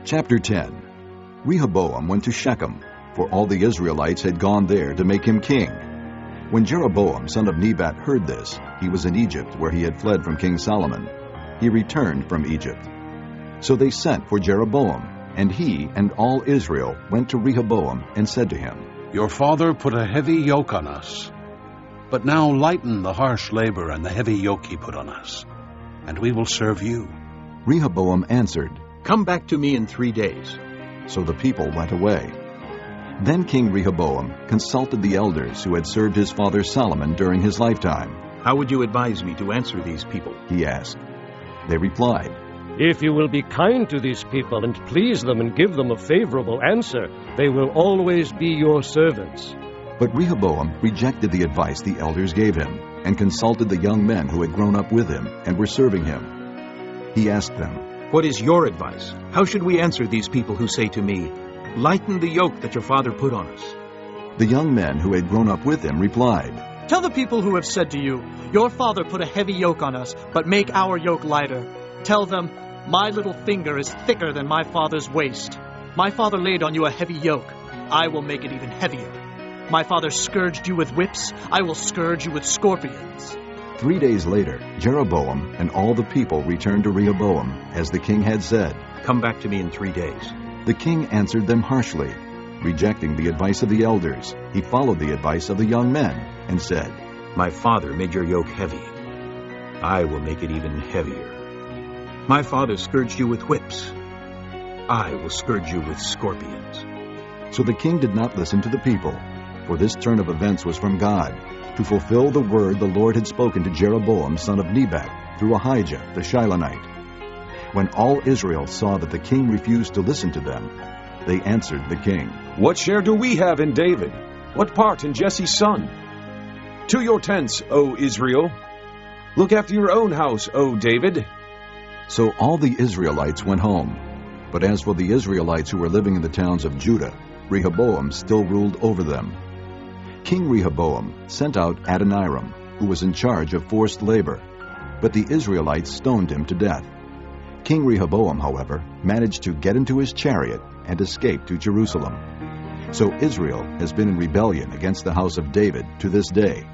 Chapter 10. Rehoboam went to Shechem, for all the Israelites had gone there to make him king. When Jeroboam son of Nebat heard this, he was in Egypt, where he had fled from King Solomon. He returned from Egypt. So they sent for Jeroboam, and he and all Israel went to Rehoboam and said to him, Your father put a heavy yoke on us, but now lighten the harsh labor and the heavy yoke he put on us, and we will serve you. Rehoboam answered, Come back to me in 3 days. So the people went away. Then King Rehoboam consulted the elders who had served his father Solomon during his lifetime. How would you advise me to answer these people? He asked. They replied, If you will be kind to these people and please them and give them a favorable answer, they will always be your servants. But Rehoboam rejected the advice the elders gave him and consulted the young men who had grown up with him and were serving him. He asked them, What is your advice? How should we answer these people who say to me, Lighten the yoke that your father put on us? The young men who had grown up with him replied, Tell the people who have said to you, Your father put a heavy yoke on us, but make our yoke lighter. Tell them, My little finger is thicker than my father's waist. My father laid on you a heavy yoke. I will make it even heavier. My father scourged you with whips. I will scourge you with scorpions. 3 days later, Jeroboam and all the people returned to Rehoboam, as the king had said. Come back to me in 3 days. The king answered them harshly. Rejecting the advice of the elders, he followed the advice of the young men and said, My father made your yoke heavy. I will make it even heavier. My father scourged you with whips. I will scourge you with scorpions. So the king did not listen to the people, for this turn of events was from God, to fulfill the word the Lord had spoken to Jeroboam son of Nebat through Ahijah the Shilonite. When all Israel saw that the king refused to listen to them, they answered the king, What share do we have in David? What part in Jesse's son? To your tents, O Israel! Look after your own house, O David! So all the Israelites went home. But as for the Israelites who were living in the towns of Judah, Rehoboam still ruled over them. King Rehoboam sent out Adoniram, who was in charge of forced labor, but the Israelites stoned him to death. King Rehoboam, however, managed to get into his chariot and escape to Jerusalem. So Israel has been in rebellion against the house of David to this day.